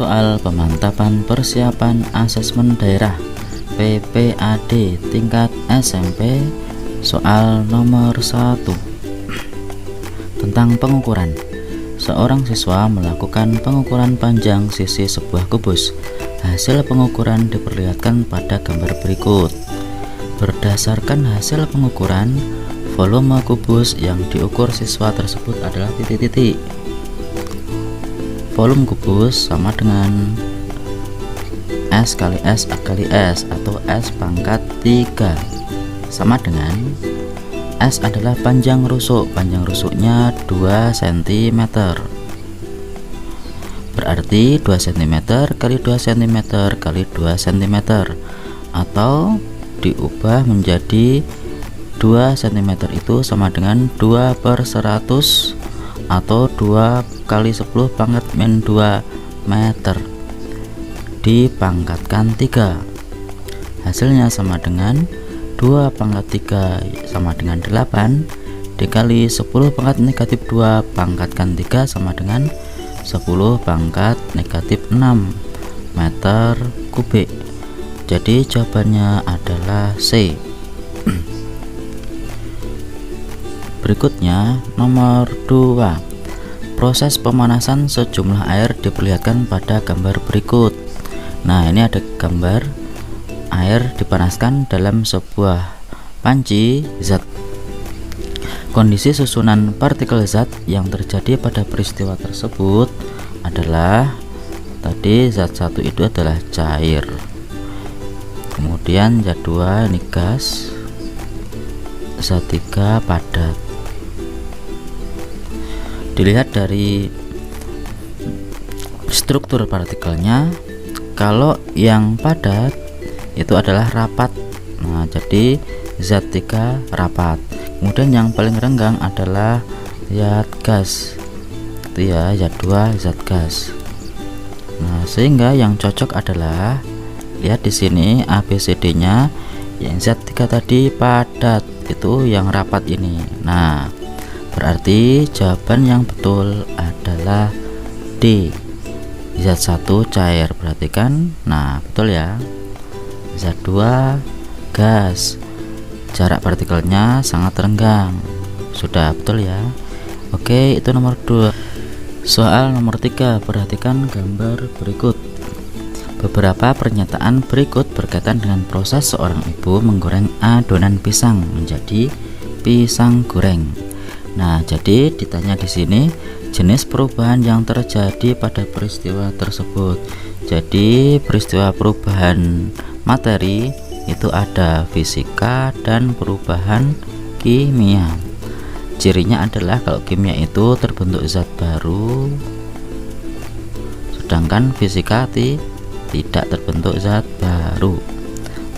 soal pemantapan persiapan asesmen daerah PPAD tingkat SMP. Soal nomor 1 tentang pengukuran. Seorang siswa melakukan pengukuran panjang sisi sebuah kubus. Hasil pengukuran diperlihatkan pada gambar berikut. Berdasarkan hasil pengukuran, volume kubus yang diukur siswa tersebut adalah titik-titik. Volume kubus sama dengan S kali S kali S atau S pangkat 3, sama dengan S adalah panjang rusuk. Panjang rusuknya 2 cm, berarti 2 cm kali 2 cm kali 2 cm, atau diubah menjadi 2 cm itu sama dengan 2/100 atau 2 kali 10 pangkat min 2 meter dipangkatkan 3. Hasilnya sama dengan 2 pangkat 3 sama dengan 8 dikali 10 pangkat negatif 2 pangkatkan 3 sama dengan 10 pangkat negatif 6 meter kubik. Jadi jawabannya adalah C. Berikutnya nomor 2. Proses pemanasan sejumlah air diperlihatkan pada gambar berikut. Nah, ini ada gambar air dipanaskan dalam sebuah panci zat. Kondisi susunan partikel zat yang terjadi pada peristiwa tersebut adalah tadi zat 1 itu adalah cair, kemudian zat 2 ini gas, zat 3 padat. Dilihat dari struktur partikelnya, kalau yang padat itu adalah rapat. Nah, jadi zat 3 rapat. Kemudian yang paling renggang adalah zat gas. Itu ya, zat 2 zat gas. Nah, sehingga yang cocok adalah lihat di sini ABCD-nya. Yang zat 3 tadi padat, itu yang rapat ini. Nah, berarti jawaban yang betul adalah D. Zat 1 cair, berarti kan? Nah, betul ya. Zat 2 gas, jarak partikelnya sangat renggang. Sudah betul ya. Oke, itu nomor 2. Soal nomor 3, perhatikan gambar berikut. Beberapa pernyataan berikut berkaitan dengan proses seorang ibu menggoreng adonan pisang menjadi pisang goreng. Nah, jadi ditanya di sini jenis perubahan yang terjadi pada peristiwa tersebut. Jadi peristiwa perubahan materi itu ada fisika dan perubahan kimia. Cirinya adalah kalau kimia itu terbentuk zat baru, sedangkan fisika tidak terbentuk zat baru.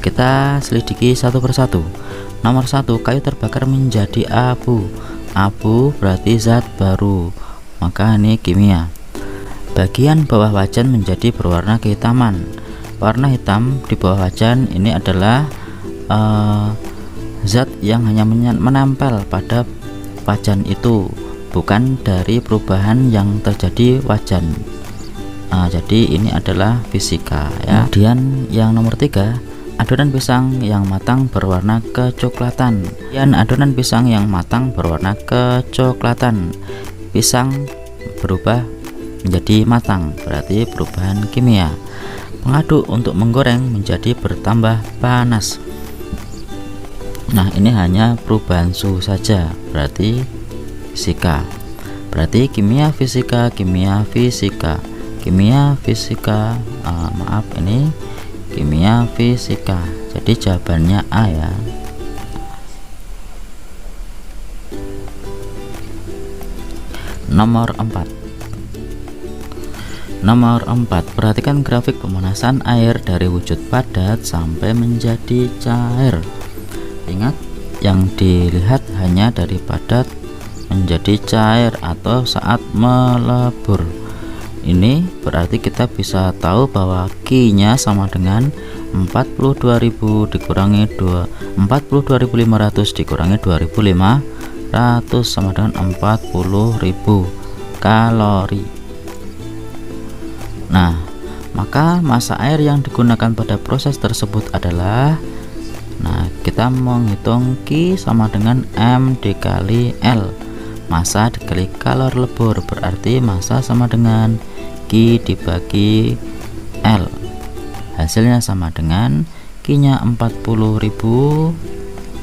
Kita selidiki satu persatu. Nomor 1, kayu terbakar menjadi abu. Abu berarti zat baru, maka ini kimia. Bagian bawah wajan menjadi berwarna kehitaman. Warna hitam di bawah wajan ini adalah zat yang hanya menempel pada wajan itu, bukan dari perubahan yang terjadi wajan. Jadi ini adalah fisika ya. Kemudian yang nomor 3, adonan pisang yang matang berwarna kecoklatan. Dan adonan pisang yang matang berwarna kecoklatan. Pisang berubah menjadi matang, berarti perubahan kimia. Pengaduk untuk menggoreng menjadi bertambah panas. Nah, ini hanya perubahan suhu saja, berarti fisika. Berarti kimia fisika, kimia fisika, kimia fisika. Ini kimia fisika. Jadi jawabannya A ya. Nomor 4. Nomor 4, perhatikan grafik pemanasan air dari wujud padat sampai menjadi cair. Ingat, yang dilihat hanya dari padat menjadi cair atau saat melebur. Ini berarti kita bisa tahu bahwa Q-nya sama dengan 42.000 dikurangi 42.500 dikurangi 2.500 sama dengan 40.000 kalori. Nah, maka massa air yang digunakan pada proses tersebut adalah, nah kita menghitung Q sama dengan M dikali L, massa dikali kalor lebur, berarti massa sama dengan Q dibagi L. Hasilnya sama dengan Q nya 40.000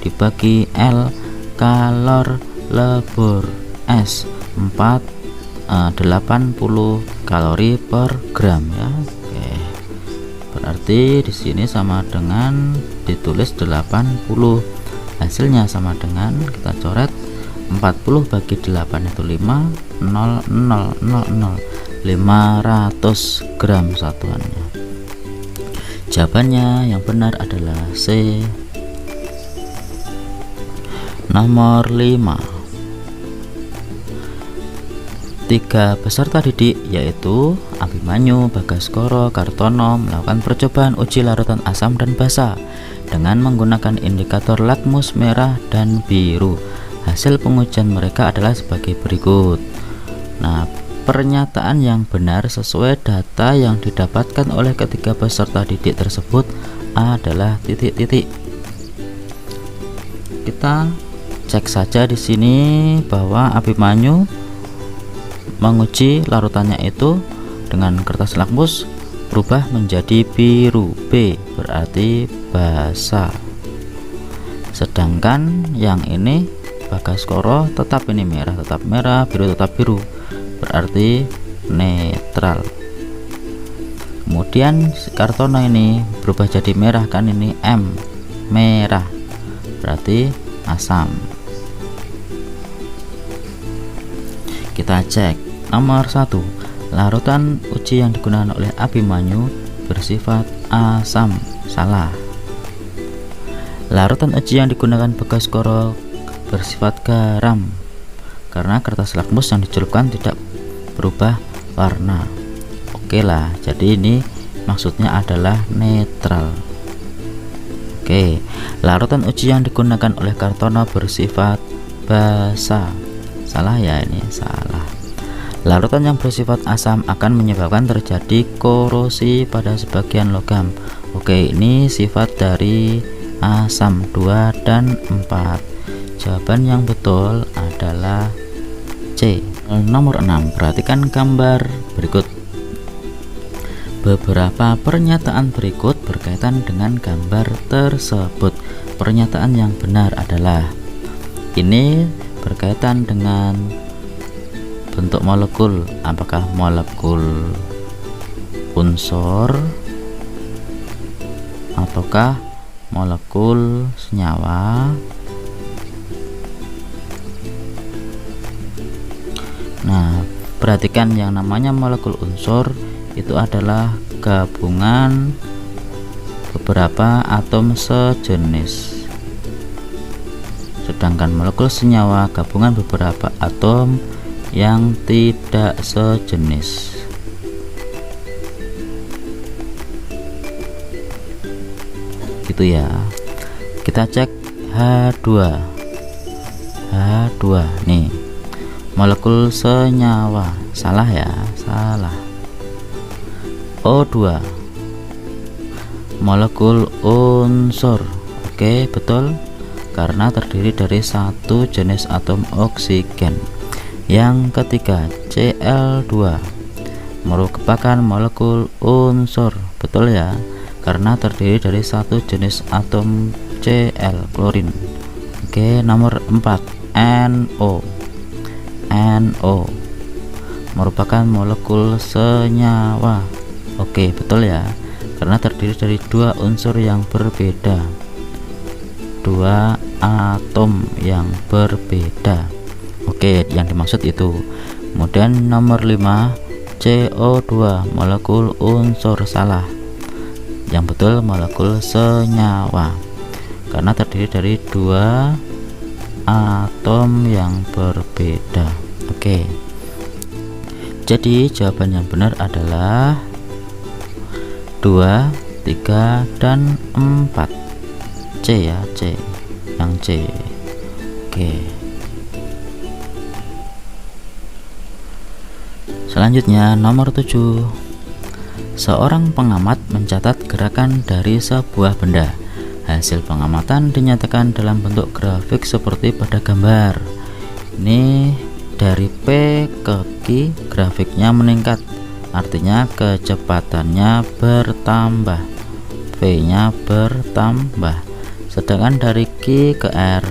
dibagi L kalor lebur S 80 kalori per gram ya. Oke. Berarti di sini sama dengan ditulis 80. Hasilnya sama dengan, kita coret 40 bagi 8 itu 5, 0, 0, 0, 0, 500 gram satuannya. Jawabannya yang benar adalah C, nomor 5. 3 peserta didik yaitu Abimanyu, Bagaskoro, Kartono melakukan percobaan uji larutan asam dan basa dengan menggunakan indikator lakmus merah dan biru. Hasil pengujian mereka adalah sebagai berikut. Nah, pernyataan yang benar sesuai data yang didapatkan oleh ketiga peserta didik tersebut adalah titik-titik. Kita cek saja di sini bahwa Abimanyu menguji larutannya itu dengan kertas lakmus berubah menjadi biru, B berarti basa. Sedangkan yang ini Bagaskoro tetap ini merah, tetap merah, biru tetap biru, berarti netral. Kemudian Kartono ini berubah jadi merah kan, ini M merah, berarti asam. Kita cek nomor 1, larutan uji yang digunakan oleh Abimanyu bersifat asam, salah. Larutan uji yang digunakan Bagaskoro bersifat garam karena kertas lakmus yang dicelupkan tidak berubah warna. Oke lah, jadi ini maksudnya adalah netral. Oke, larutan uji yang digunakan oleh Kartono bersifat basa, salah ya, ini salah. Larutan yang bersifat asam akan menyebabkan terjadi korosi pada sebagian logam. Oke, ini sifat dari asam 2 dan 4. Jawaban yang betul adalah C. Nomor 6, perhatikan gambar berikut. Beberapa pernyataan berikut berkaitan dengan gambar tersebut. Pernyataan yang benar adalah, ini berkaitan dengan bentuk molekul, apakah molekul unsur ataukah molekul senyawa. Nah, perhatikan yang namanya molekul unsur itu adalah gabungan beberapa atom sejenis, sedangkan molekul senyawa gabungan beberapa atom yang tidak sejenis. Gitu ya. Kita cek H2. H2 nih, molekul senyawa, salah ya, salah. O2, molekul unsur, oke betul, karena terdiri dari satu jenis atom oksigen. Yang ketiga, Cl2 merupakan molekul unsur, betul ya, karena terdiri dari satu jenis atom Cl, klorin. Oke, nomor 4, NO. NO merupakan molekul senyawa. Oke, betul ya, karena terdiri dari dua unsur yang berbeda, dua atom yang berbeda. Oke, yang dimaksud itu. Kemudian nomor 5, CO2 molekul unsur, salah. Yang betul molekul senyawa karena terdiri dari dua atom yang berbeda. Oke, jadi jawaban yang benar adalah 2, 3, dan 4. C ya, C, yang C. Oke, selanjutnya nomor 7, Seorang pengamat mencatat gerakan dari sebuah benda. Hasil pengamatan dinyatakan dalam bentuk grafik seperti pada gambar. Ini dari P ke Q grafiknya meningkat, artinya kecepatannya bertambah, V-nya bertambah. Sedangkan dari Q ke R,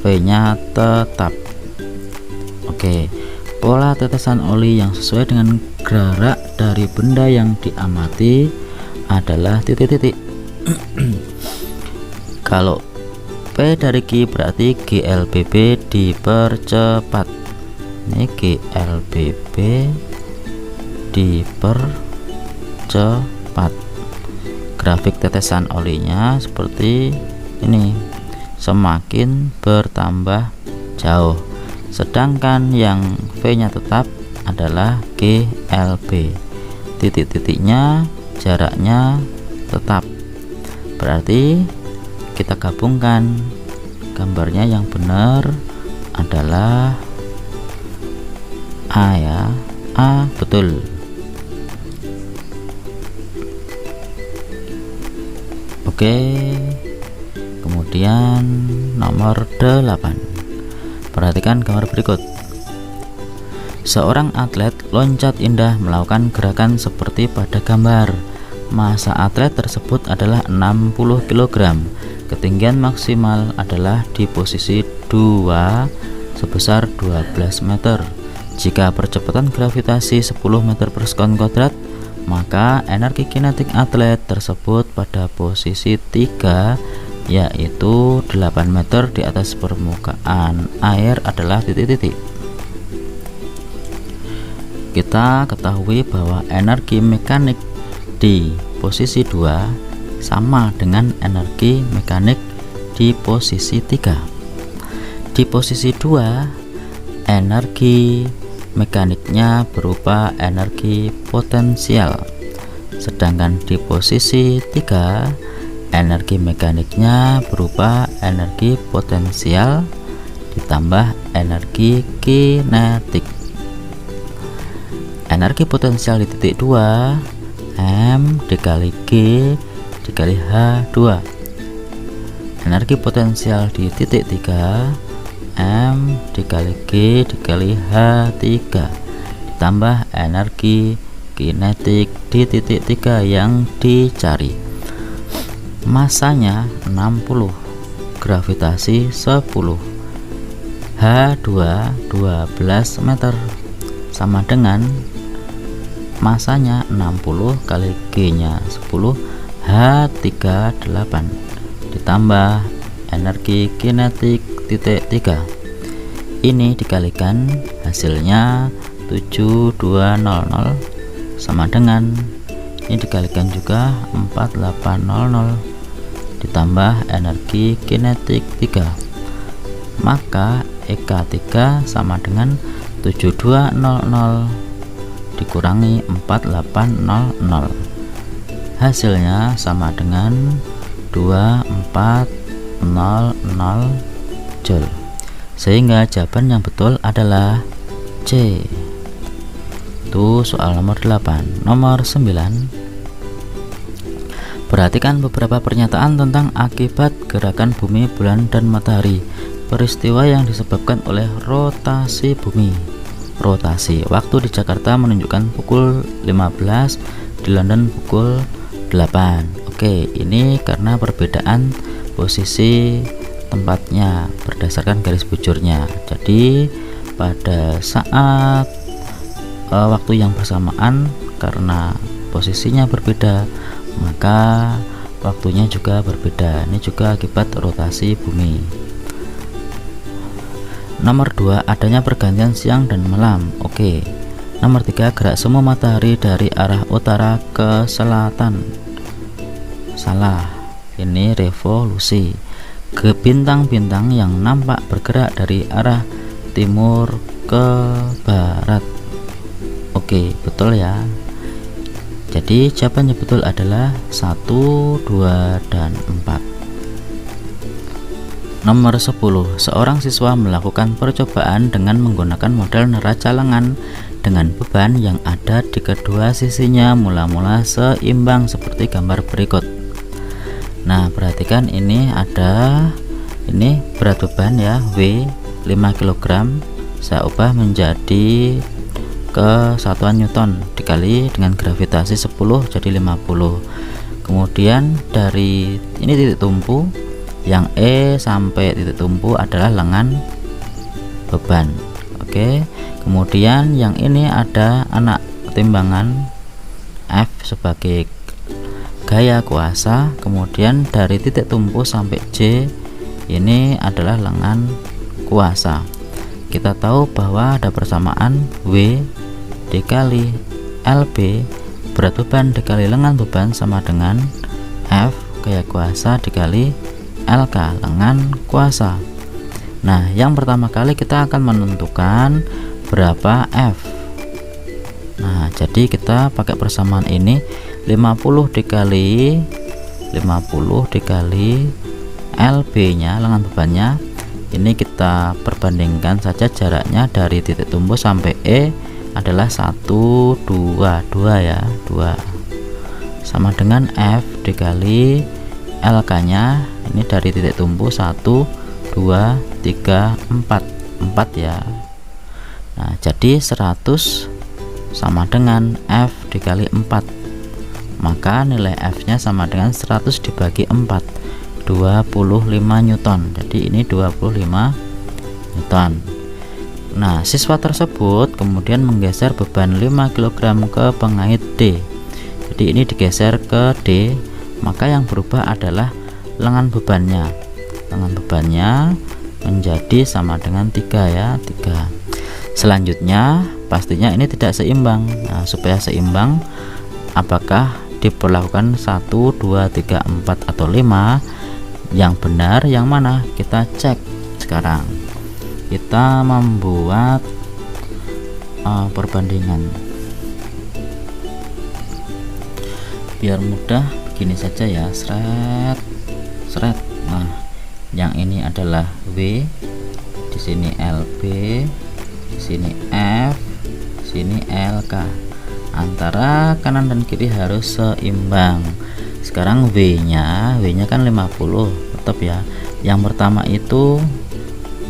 V-nya tetap. Oke, pola tetesan oli yang sesuai dengan gerak dari benda yang diamati adalah titik-titik. Kalau P dari Q berarti GLBB dipercepat. Ini GLBB dipercepat. Grafik tetesan olinya seperti ini, semakin bertambah jauh. Sedangkan yang V-nya tetap adalah GLB. Titik-titiknya jaraknya tetap. Berarti kita gabungkan gambarnya, yang benar adalah A ya, A betul. Oke, kemudian nomor 8. Perhatikan gambar berikut. Seorang atlet loncat indah melakukan gerakan seperti pada gambar. Massa atlet tersebut adalah 60 kg. Ketinggian maksimal adalah di posisi 2 sebesar 12 meter. Jika percepatan gravitasi 10 meter per sekon kuadrat, maka energi kinetik atlet tersebut pada posisi 3, yaitu 8 meter di atas permukaan air adalah titik-titik. Kita ketahui bahwa energi mekanik di posisi 2 sama dengan energi mekanik di posisi 3. Di posisi 2, energi mekaniknya berupa energi potensial, sedangkan di posisi 3, energi mekaniknya berupa energi potensial ditambah energi kinetik. Energi potensial di titik 2 M dikali G dikali H2. Energi potensial di titik 3 M dikali G dikali H3 ditambah energi kinetik di titik 3 yang dicari. Masanya 60, gravitasi 10, H2 12 meter, sama dengan masanya 60 kali G nya 10, H3 8 ditambah energi kinetik titik 3. Ini dikalikan hasilnya 7200 sama dengan ini dikalikan juga 4800 ditambah energi kinetik 3. Maka EK3 sama dengan 7200 dikurangi 4800. Hasilnya sama dengan 2400 Joule. Sehingga jawaban yang betul adalah C. Itu soal nomor 8. Nomor 9. Perhatikan beberapa pernyataan tentang akibat gerakan bumi, bulan, dan matahari. Peristiwa yang disebabkan oleh rotasi bumi. Rotasi waktu di Jakarta menunjukkan pukul 15, di London pukul 8. Oke, ini karena perbedaan posisi tempatnya berdasarkan garis bujurnya. Jadi pada saat waktu yang bersamaan, karena posisinya berbeda, maka waktunya juga berbeda. Ini juga akibat rotasi bumi. Nomor 2, adanya pergantian siang dan malam. Oke. Nomor 3, gerak semu matahari dari arah utara ke selatan. Salah, ini revolusi. Bintang-bintang yang nampak bergerak dari arah timur ke barat. Oke, betul ya. Jadi jawabannya betul adalah 1, 2, dan 4. Nomor 10. Seorang siswa melakukan percobaan dengan menggunakan model neraca lengan dengan beban yang ada di kedua sisinya mula-mula seimbang seperti gambar berikut. Nah, perhatikan ini berat beban ya, W 5 kg. Saya ubah menjadi kesatuan Newton dikali dengan gravitasi 10 jadi 50. Kemudian dari ini titik tumpu, yang E sampai titik tumpu adalah lengan beban. Oke, kemudian yang ini ada anak timbangan F sebagai gaya kuasa. Kemudian dari titik tumpu sampai J ini adalah lengan kuasa. Kita tahu bahwa ada persamaan W dikali LB, berat beban dikali lengan beban sama dengan F gaya kuasa dikali LK lengan kuasa. Nah, yang pertama kali kita akan menentukan berapa F. Nah, jadi kita pakai persamaan ini 50 dikali LB nya lengan bebannya. Ini kita perbandingkan saja jaraknya dari titik tumpu sampai E adalah 1 2 ya, 2 sama dengan F dikali LK nya. Ini dari titik tumpu 1 2 3 4 ya. Nah, jadi 100 sama dengan F dikali 4, maka nilai F nya sama dengan 100 dibagi 4, 25 Newton. Jadi ini 25 Newton. Nah, siswa tersebut kemudian menggeser beban 5 kg ke pengait D. Jadi ini digeser ke D, maka yang berubah adalah lengan bebannya. Lengan bebannya menjadi sama dengan 3 ya, 3. Selanjutnya pastinya ini tidak seimbang. Nah, supaya seimbang, apakah diperlakukan 1 2 3 4 atau 5? Yang benar yang mana? Kita cek sekarang. Kita membuat perbandingan biar mudah. Begini saja ya, seret. Nah, yang ini adalah W, di sini LB, di sini F, di sini LK. Antara kanan dan kiri harus seimbang. Sekarang W nya kan 50 tetap ya. Yang pertama itu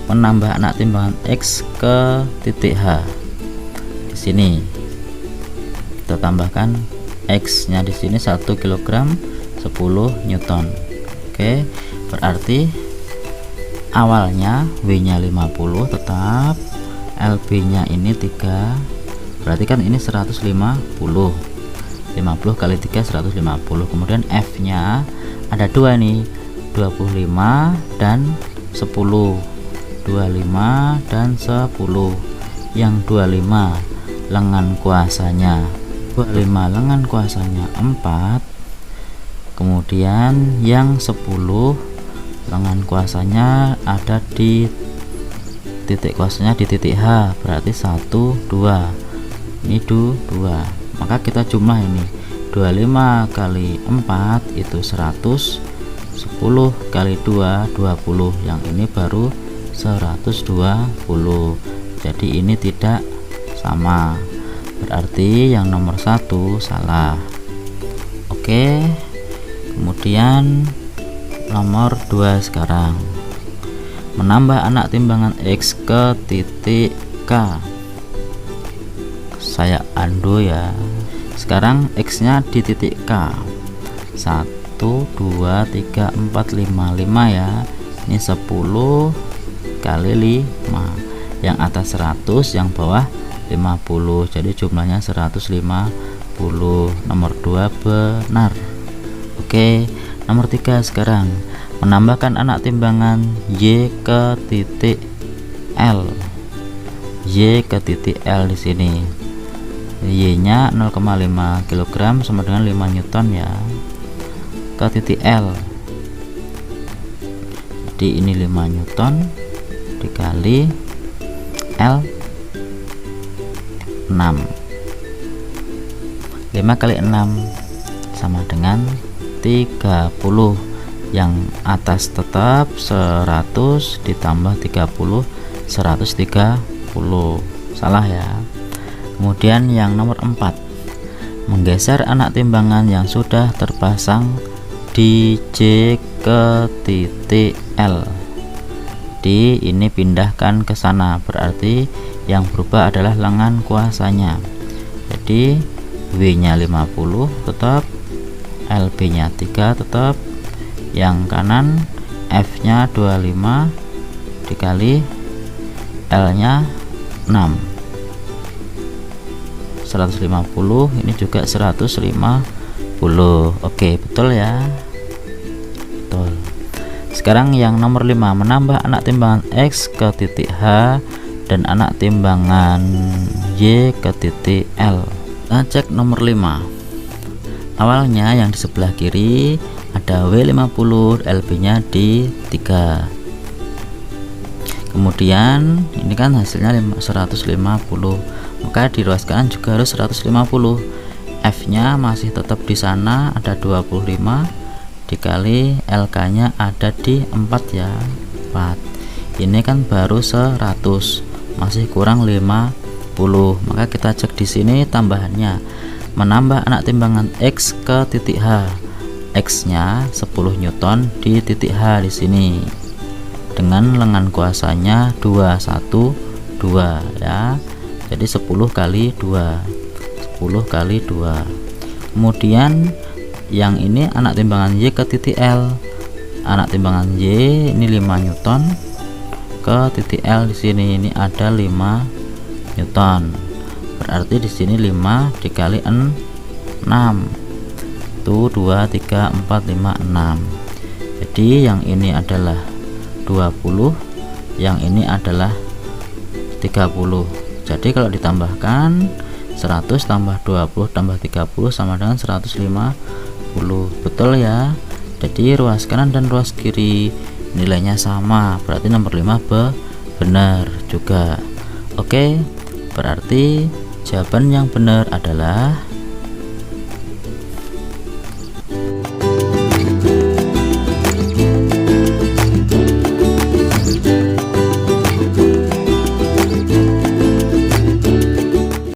menambah anak timbangan X ke titik H. Di sini kita tambahkan X nya, di sini 1 kg 10 Newton. Oke, berarti awalnya W nya 50 tetap, LB nya ini 3, berarti kan ini 150. 50 kali 3 150. Kemudian F nya ada 2 nih, 25 dan 10. 25 dan 10. Yang 25 lengan kuasanya 25 lengan kuasanya 4. Kemudian yang 10 lengan kuasanya ada di titik kuasanya di titik H, berarti 1 2. Ini 2. Maka kita jumlah ini 25 kali 4 itu 100, 10 kali 2 20. Yang ini baru 120. Jadi ini tidak sama, berarti yang nomor 1 salah. Oke, kemudian nomor 2 sekarang menambah anak timbangan X ke titik K. Saya undo ya. Sekarang X nya di titik K 1 2 3 4 5 ya. Ini 10 kali 5. Yang atas 100, yang bawah 50. Jadi jumlahnya 150. Nomor 2 benar. Oke, nomor 3 sekarang menambahkan anak timbangan Y ke titik L. Y ke titik L di sini. Y nya 0,5 kg sama dengan 5 Newton ya. Ke titik L. Jadi ini 5 Newton dikali L 6. 5 kali 6 sama dengan 30. Yang atas tetap 100 ditambah 30 130. Salah ya. Kemudian yang nomor 4, menggeser anak timbangan yang sudah terpasang di J ke titik L. Di ini pindahkan ke sana, berarti yang berubah adalah lengan kuasanya. Jadi W nya 50 tetap, LB nya 3 tetap, yang kanan F nya 25 dikali L nya 6, 150, ini juga 150. Oke, betul ya, betul. Sekarang yang nomor 5, menambah anak timbangan X ke titik H dan anak timbangan Y ke titik L. Nah, cek nomor 5. Awalnya yang di sebelah kiri ada W50, LB nya di 3. Kemudian ini kan hasilnya 150, maka di ruas kanan juga harus 150. F nya masih tetap di sana, ada 25 dikali LK nya ada di 4 ya, 4. Ini kan baru 100, masih kurang 50, maka kita cek di sini tambahannya. Menambah anak timbangan X ke titik H, X nya 10 Newton di titik H di sini dengan lengan kuasanya 212 ya. Jadi 10 kali 2, 10 kali 2. Kemudian yang ini anak timbangan Y ke titik L. Anak timbangan Y ini 5 Newton ke titik L di sini, ini ada 5 Newton. Berarti di sini 5 dikali 6. Tuh 2 3 4 5 6. Jadi yang ini adalah 20, yang ini adalah 30. Jadi kalau ditambahkan 100 tambah 20 tambah 30 sama dengan 150. Betul ya. Jadi ruas kanan dan ruas kiri nilainya sama, berarti nomor 5 benar juga. Oke, berarti jawaban yang benar adalah